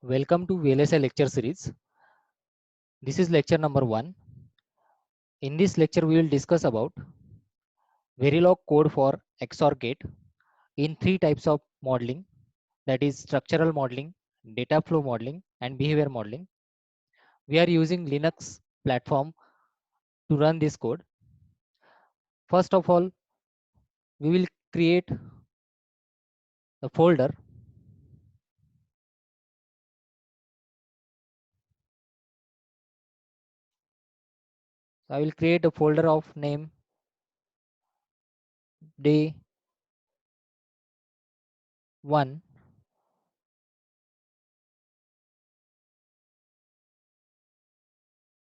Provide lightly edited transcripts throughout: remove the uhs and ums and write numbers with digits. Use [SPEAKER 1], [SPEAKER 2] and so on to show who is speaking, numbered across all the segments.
[SPEAKER 1] Welcome to VLSI lecture series. This is lecture number 1. In this lecture, we will discuss about Verilog code for XOR gate in 3 types of modeling, that is structural modeling, data flow modeling, and behavior modeling. We are using Linux platform to run this code. First of all, we will create the folder. I will create a folder of name day 1,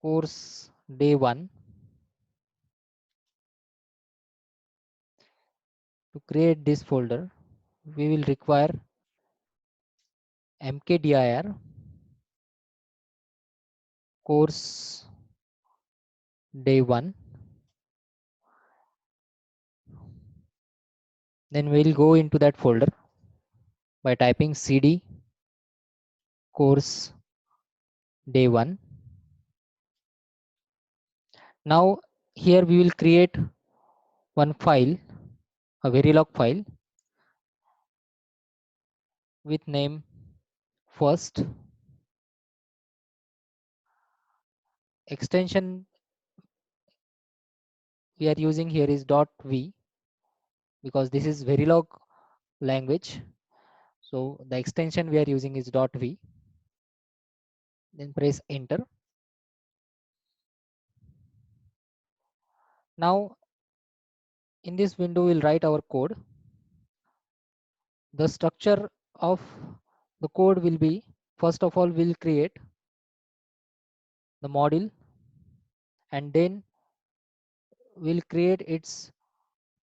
[SPEAKER 1] course day 1. To create this folder, we will require mkdir course day 1. Then we'll go into that folder by typing cd course day 1. Now here we will create one file, a Verilog file with name first. Extension we are using here is .v because this is Verilog language. So the extension we are using is .v. Then press enter. Now in this window we'll write our code. The structure of the code will be, first of all we'll create the module and then we'll create its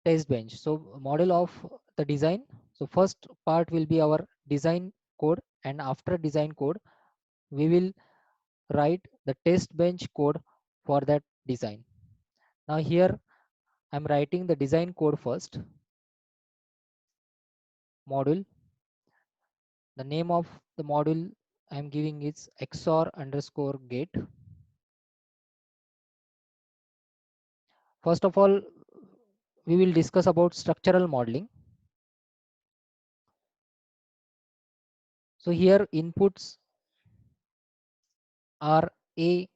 [SPEAKER 1] test bench. So model of the design. So first part will be our design code, and after design code we will write the test bench code for that design. Now here I'm writing the design code first. Module, the name of the module I'm giving is XOR underscore gate. First of all, we will discuss about structural modeling. So here inputs are A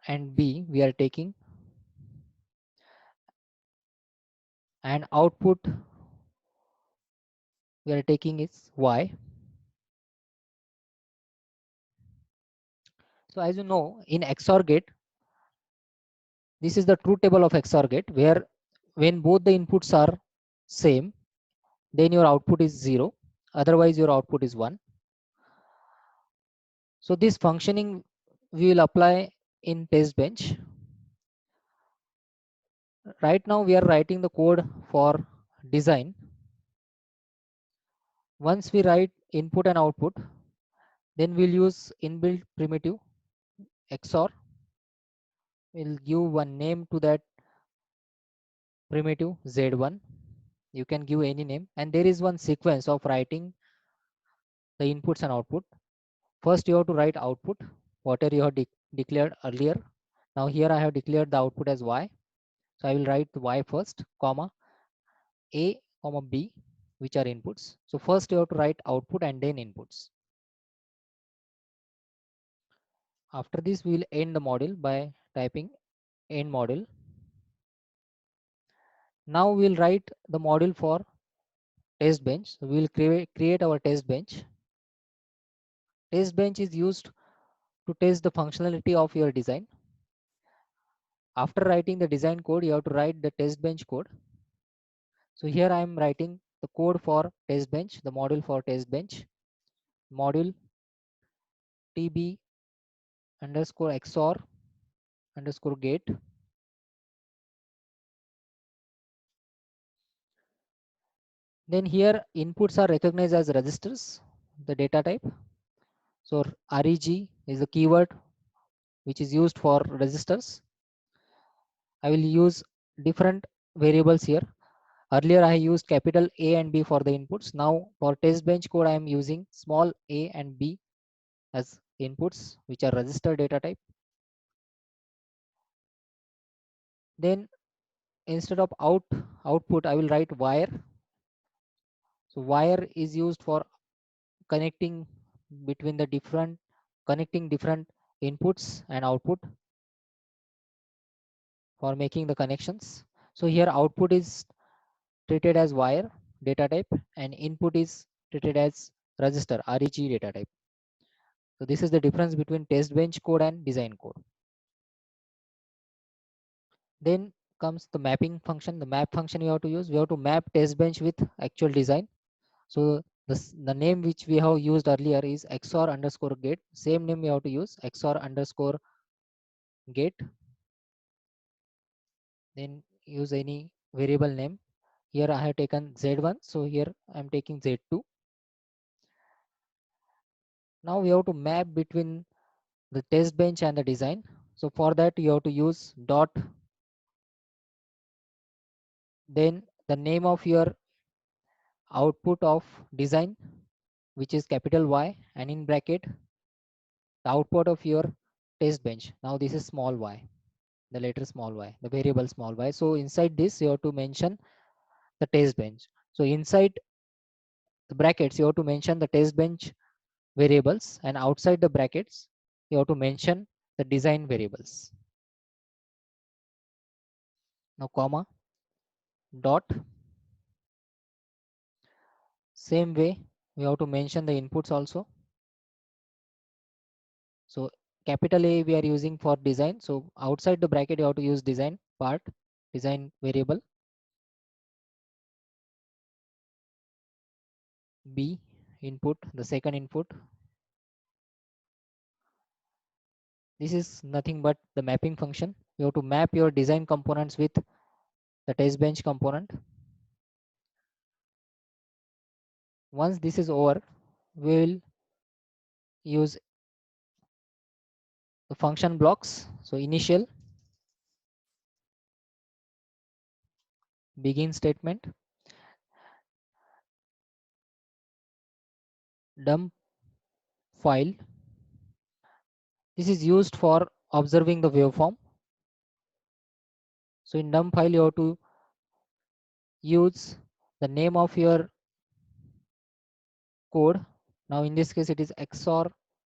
[SPEAKER 1] and B we are taking, and output we are taking is Y. So as you know, in XOR gate, this is the truth table of XOR gate, where when both the inputs are same, then your output is 0, otherwise your output is 1. So this functioning we will apply in test bench. Right now we are writing the code for design. Once we write input and output, then we'll use inbuilt primitive XOR. We'll give one name to that primitive Z1. You can give any name, and there is one sequence of writing the inputs and output. First you have to write output, whatever you have declared earlier. Now here I have declared the output as Y. So I will write Y first, comma, A, comma, B, which are inputs. So first you have to write output and then inputs. After this, we will end the module by typing end module. Now we will write the module for test bench. So we will create our test bench. Test bench is used to test the functionality of your design. After writing the design code, you have to write the test bench code. So here I am writing the code for test bench, the module for test bench. Module tb underscore XOR underscore gate. Then here inputs are recognized as registers, the data type. So reg is the keyword which is used for registers. I will use different variables here. Earlier I used capital A and B for the inputs. Now for test bench code I am using small a and b as inputs, which are register data type. Then instead of output I will write wire. So wire is used for connecting between the connecting different inputs and output for making the connections. So here output is treated as wire data type and input is treated as register reg data type. So this is the difference between test bench code and design code. Then comes the mapping function. The map function you have to use. We have to map test bench with actual design. So the name which we have used earlier is XOR underscore gate. Same name we have to use XOR underscore gate. Then use any variable name. Here I have taken Z1. So here I am taking Z2. Now we have to map between the test bench and the design. So for that you have to use dot, then the name of your output of design, which is capital Y, and in bracket the output of your test bench. Now this is small y, the letter small y, the variable small y. So inside this you have to mention the test bench. So inside the brackets you have to mention the test bench variables, and outside the brackets you have to mention the design variables. Now comma, dot, same way we have to mention the inputs also. So capital A we are using for design. So outside the bracket you have to use design part, design variable. B input, the second input. This is nothing but the mapping function. You have to map your design components with the test bench component. Once this is over, we will use the function blocks. So initial, begin statement, dump file. This is used for observing the waveform. So in dump file, you have to use the name of your code. Now in this case, it is XOR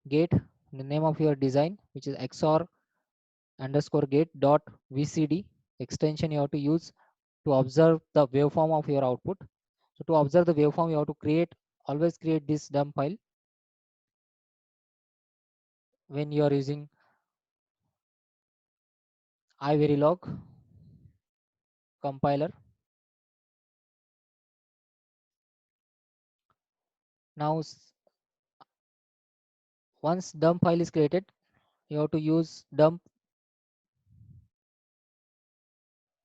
[SPEAKER 1] gate, the name of your design, which is XOR underscore gate dot VCD extension you have to use to observe the waveform of your output. So to observe the waveform, you have to always create this dump file when you are using iVerilog compiler. Now once dump file is created, you have to use dump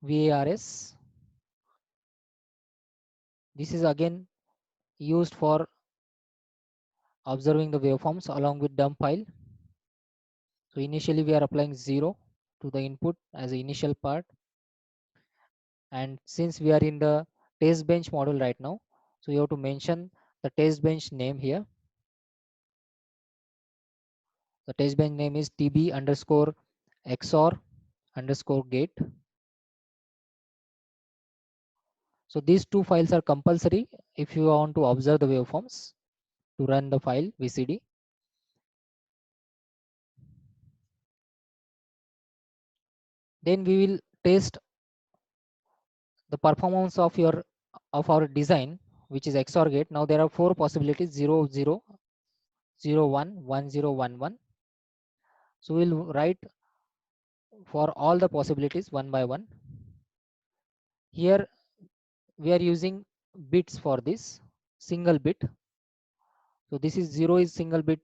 [SPEAKER 1] VARS. This is again used for observing the waveforms along with dump file. So initially we are applying 0 to the input as the initial part, and since we are in the test bench model right now, so you have to mention the test bench name here. The test bench name is tb underscore xor underscore gate. So these two files are compulsory if you want to observe the waveforms to run the file VCD. Then we will test the performance of our design, which is XOR gate. Now there are four possibilities: 0 0 0 1 1 0 1 1. So we'll write for all the possibilities one by one. Here we are using bits for this, single bit. So this is 0 is single bit,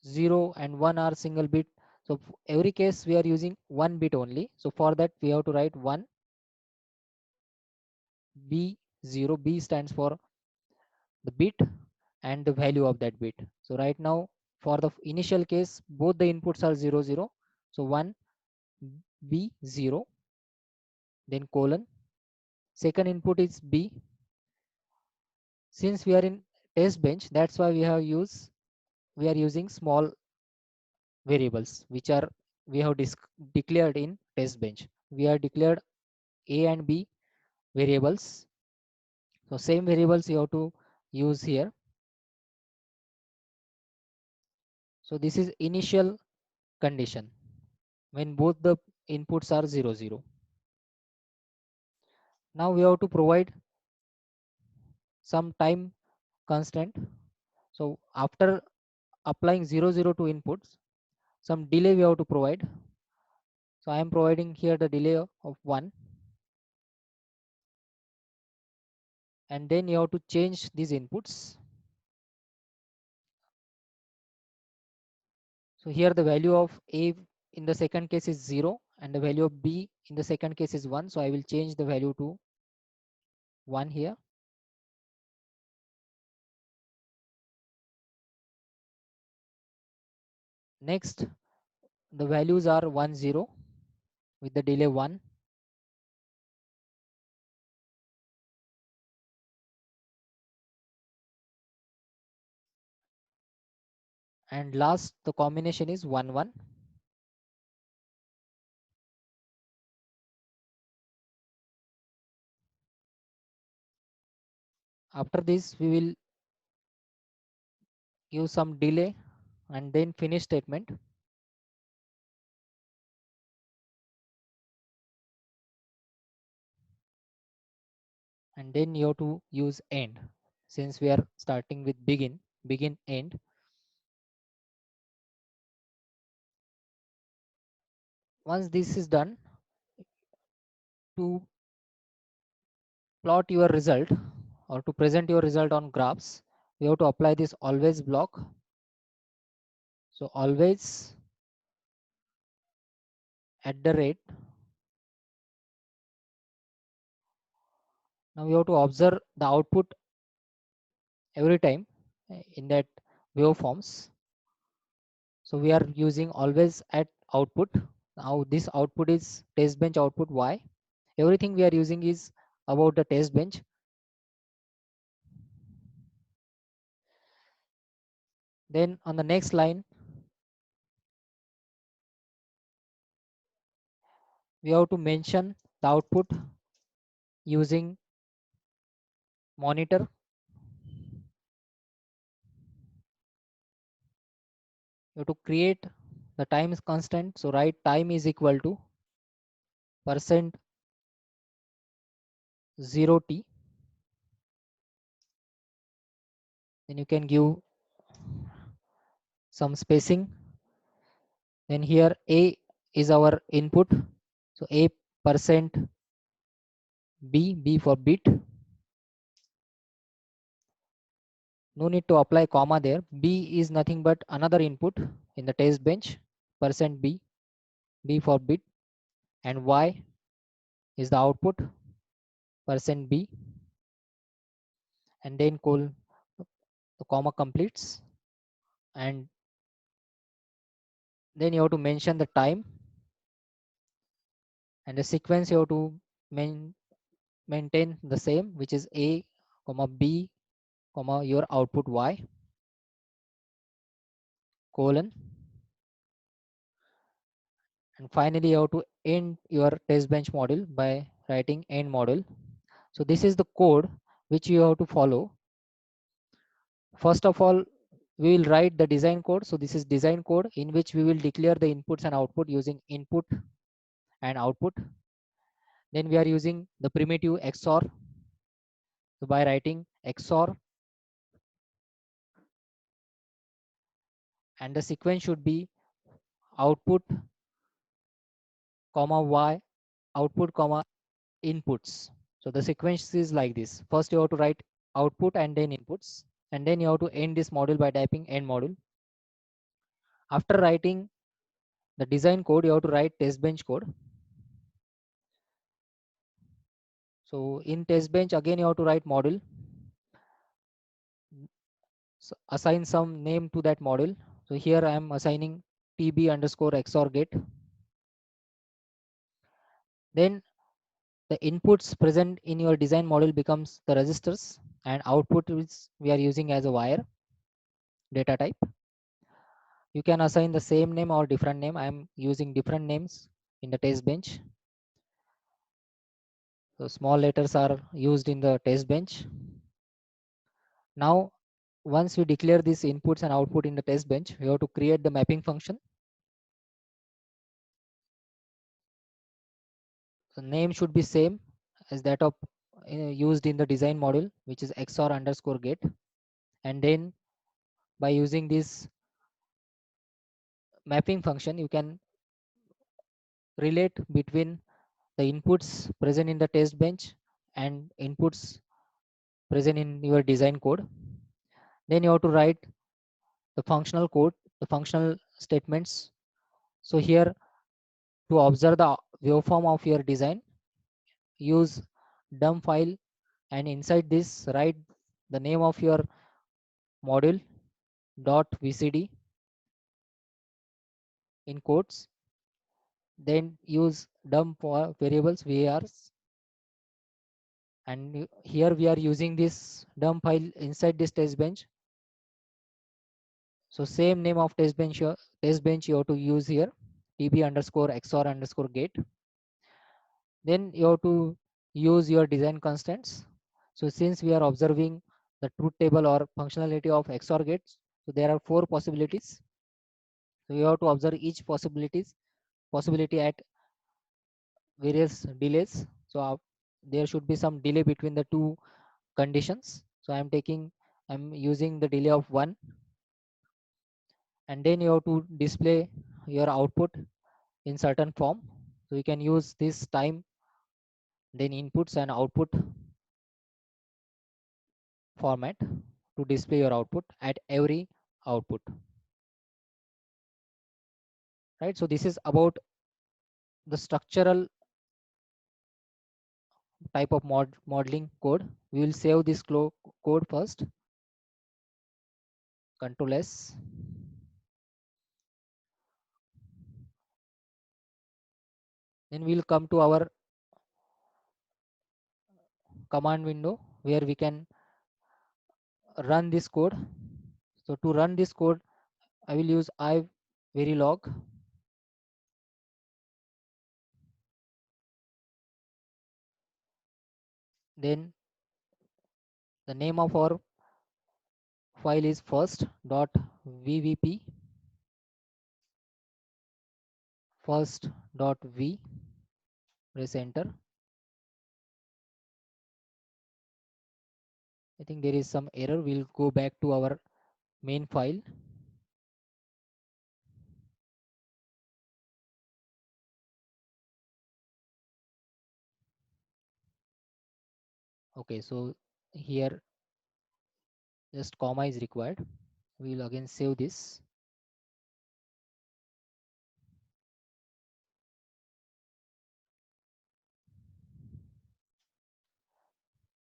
[SPEAKER 1] 0 and 1 are single bit. So every case we are using one bit only. So for that we have to write 1 B0. B stands for the bit and the value of that bit. So right now for the initial case, both the inputs are 0 0. So 1 B0, then colon, second input is B. Since we are in test bench, that's why we are using small variables which are we have declared in test bench. We are declared A and B variables. So same variables you have to use here. So this is initial condition when both the inputs are 0 0. Now we have to provide some time constant. So after applying 0 0 to inputs, some delay we have to provide. So I am providing here the delay of 1, and then you have to change these inputs. So here the value of A in the second case is 0 and the value of B in the second case is 1. So I will change the value to 1 here. Next, the values are 1 0 with the delay 1. And last, the combination is 1 1. After this, we will give some delay and then finish statement. And then you have to use end. Since we are starting with begin end. Once this is done, to plot your result or to present your result on graphs, we have to apply this always block. So always at the rate. Now we have to observe the output every time in that waveforms. So we are using always at output. Now this output is test bench output Y. Everything we are using is about the test bench. Then on the next line, we have to mention the output using monitor. You have to create the time is constant. So write time is equal to percent 0t. Then you can give some spacing. Then here A is our input. So A percent B for bit. No need to apply comma there. B is nothing but another input in the test bench. Percent B for bit, and Y is the output. Percent B, and then the comma completes, and then you have to mention the time and the sequence. You have to maintain the same, which is A comma B comma your output Y colon, and finally you have to end your test bench module by writing end module. So this is the code which you have to follow. First of all, we will write the design code. So this is design code in which we will declare the inputs and output using input and output. Then we are using the primitive XOR. So by writing XOR, and the sequence should be output comma Y, output comma inputs. So the sequence is like this. First you have to write output and then inputs, and then you have to end this module by typing end module. After writing the design code, you have to write test bench code. So in test bench, again you have to write module. So assign some name to that module. So here I am assigning TB underscore XOR get. Then the inputs present in your design model becomes the registers, and output is we are using as a wire data type. You can assign the same name or different name. I am using different names in the test bench. So small letters are used in the test bench. Now, once we declare these inputs and output in the test bench, we have to create the mapping function. The name should be same as that of used in the design model, which is XOR underscore get. And then by using this mapping function, you can relate between the inputs present in the test bench and inputs present in your design code. Then you have to write the functional code, the functional statements. So here, to observe the waveform of your design, use dump file, and inside this write the name of your module dot vcd in quotes. Then use dump for variables vars, and here we are using this dump file inside this test bench. So same name of test bench you have to use here, tb underscore xor underscore get. Then you have to use your design constants. So since we are observing the truth table or functionality of XOR gates, so there are four possibilities. So you have to observe each possibility at various delays. So there should be some delay between the two conditions. So I'm using the delay of 1, and then you have to display your output in certain form. So you can use this time, then inputs and output format to display your output at every output, right? So this is about the structural type of modeling code. We will save this code first, control S. Then we'll come to our command window where we can run this code. So to run this code, I will use iverilog. Then the name of our file is first.vvp, first.v, press enter. I think there is some error. We'll go back to our main file. Okay, so here just comma is required. We will again save this.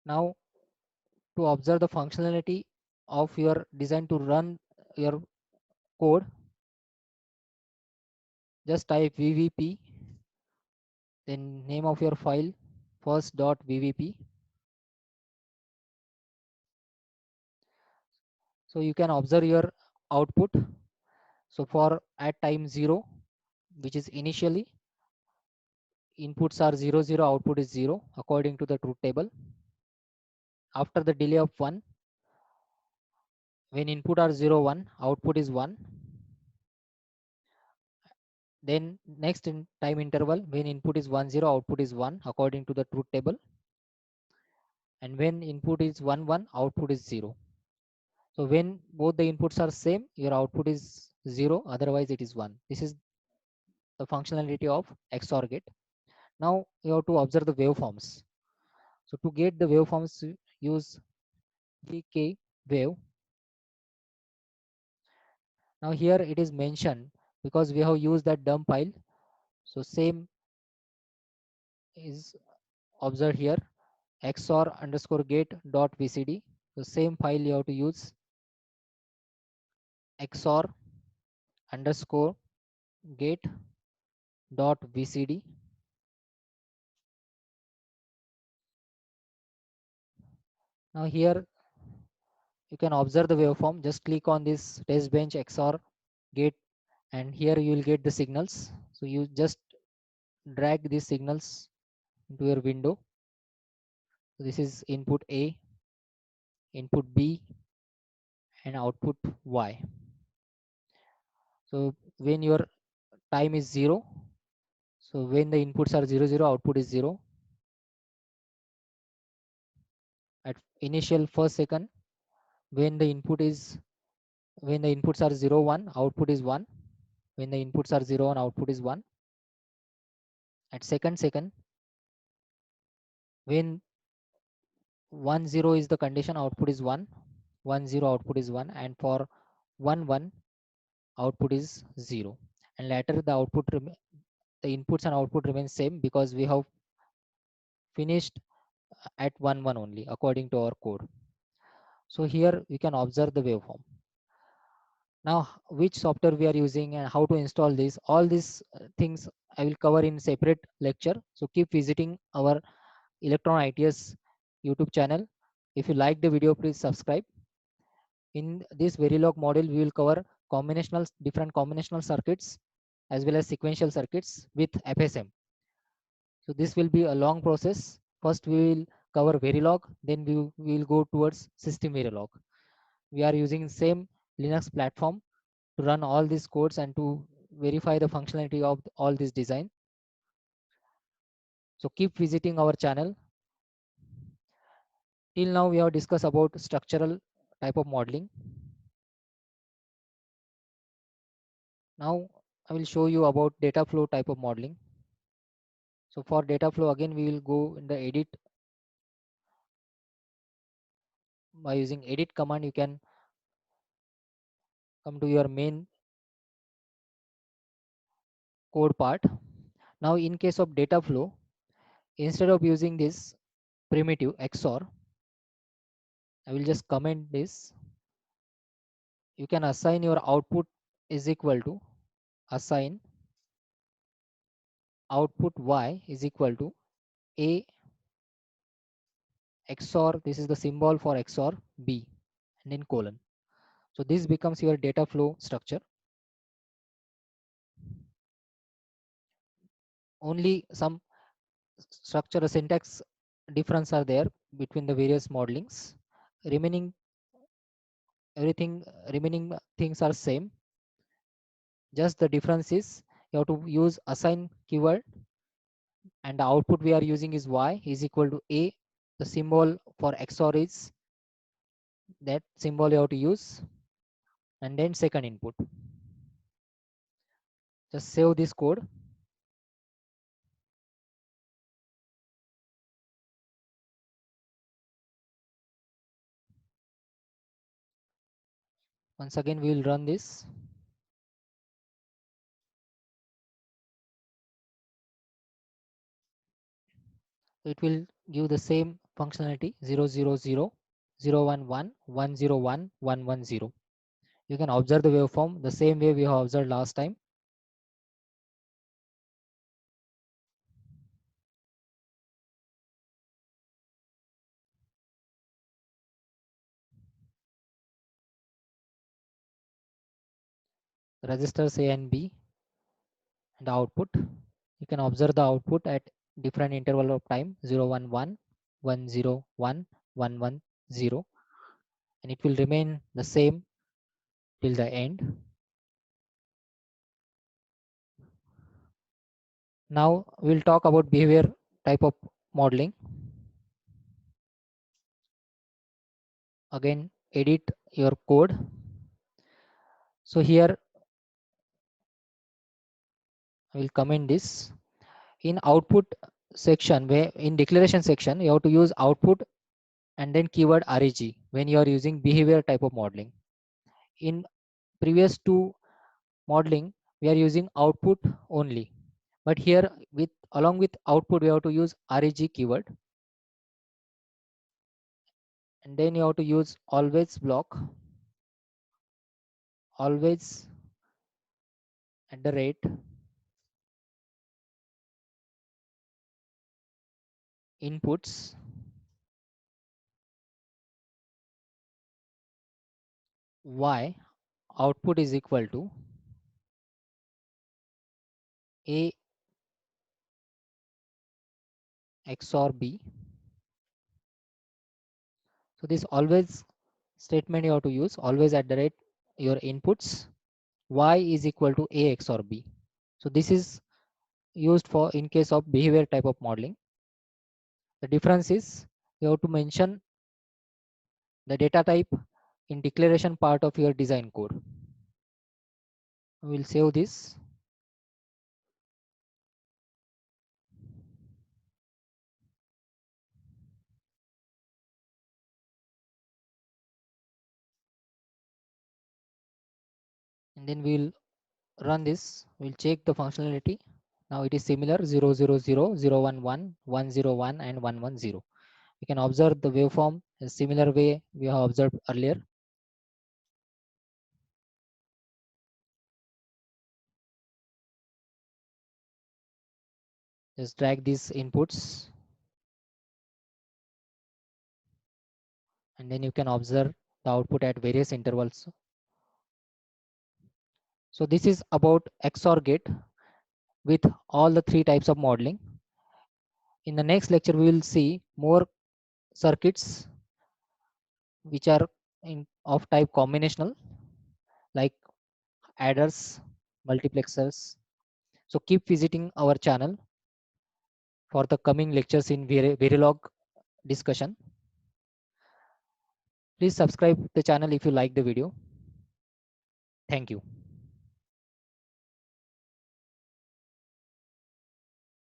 [SPEAKER 1] Now to observe the functionality of your design to run your code, just type vvp, then name of your file first.vvp. So you can observe your output. So for at time 0, which is initially, inputs are 0 0, output is 0 according to the truth table. After the delay of 1, when input are 0 1, output is 1. Then next in time interval, when input is 1 0, output is 1 according to the truth table. And when input is 1 1, output is 0. So when both the inputs are same, your output is 0, otherwise it is 1. This is the functionality of XOR gate. Now you have to observe the waveforms. So to get the waveforms, use vk wave. Now here it is mentioned because we have used that dump file. So same is observed here, XOR underscore gate dot vcd. The same file you have to use, XOR underscore gate dot vcd. Now here you can observe the waveform. Just click on this test bench XOR gate, and here you will get the signals. So you just drag these signals into your window. So this is input A, input B, and output Y. So when your time is 0, so when the inputs are 0 0, output is 0. At initial first second, when the inputs are 0 1, output is 1. When the inputs are 0 1, output is 1. At second, when 1 0 is the condition, output is 1. 1 0, output is 1. And for 1 1, output is 0. And later the the inputs and output remain same because we have finished at 1 1 only according to our code. So here we can observe the waveform. Now which software we are using and how to install this, all these things I will cover in separate lecture. So keep visiting our Electron ITS YouTube channel. If you like the video, please subscribe. In this Verilog module, we will cover different combinational circuits as well as sequential circuits with FSM. So this will be a long process. First we will cover Verilog, then we will go towards system Verilog. We are using same Linux platform to run all these codes and to verify the functionality of all this design. So keep visiting our channel. Till now we have discussed about structural type of modeling. Now I will show you about data flow type of modeling. So for data flow, again we will go in the edit. By using edit command, you can come to your main code part. Now in case of data flow, instead of using this primitive XOR, I will just comment this. You can assign your output is equal to assign output Y is equal to A XOR, this is the symbol for XOR B, and then colon. So this becomes your data flow structure. Only some structure syntax difference are there between the various modelings. Remaining remaining things are same. Just the difference is you have to use assign keyword, and the output we are using is Y is equal to A. The symbol for XOR is that symbol you have to use, and then second input. Just save this code. Once again we will run this. It will give the same functionality 0 0 0 0 1 1 1 0 1 1 1 0. You can observe the waveform the same way we have observed last time. Registers A and B and the output. You can observe the output at different interval of time 0 1 1 1 0 1 1 1 0, and it will remain the same till the end. Now we'll talk about behavior type of modeling. Again, edit your code. So here I will comment this. In output section, where in declaration section, you have to use output and then keyword reg when you are using behavior type of modeling. In previous two modeling, we are using output only, but here with along with output we have to use reg keyword, and then you have to use always block, always at the rate inputs Y output is equal to A XOR B. So this always statement you have to use, always at the rate your inputs Y is equal to A XOR B. So this is used for in case of behavior type of modeling. The difference is you have to mention the data type in declaration part of your design code. We will save this. And then we'll run this. We'll check the functionality. Now it is similar 0, 0, 0, 0, 1, 1, 1, 0, 1 and 1, 1, 0. You can observe the waveform in a similar way we have observed earlier. Just drag these inputs and then you can observe the output at various intervals. So this is about XOR gate with all the three types of modeling. In the next lecture, we will see more circuits which are of type combinational, like adders, multiplexers. So keep visiting our channel for the coming lectures in Verilog discussion. Please subscribe the channel if you like the video. Thank you.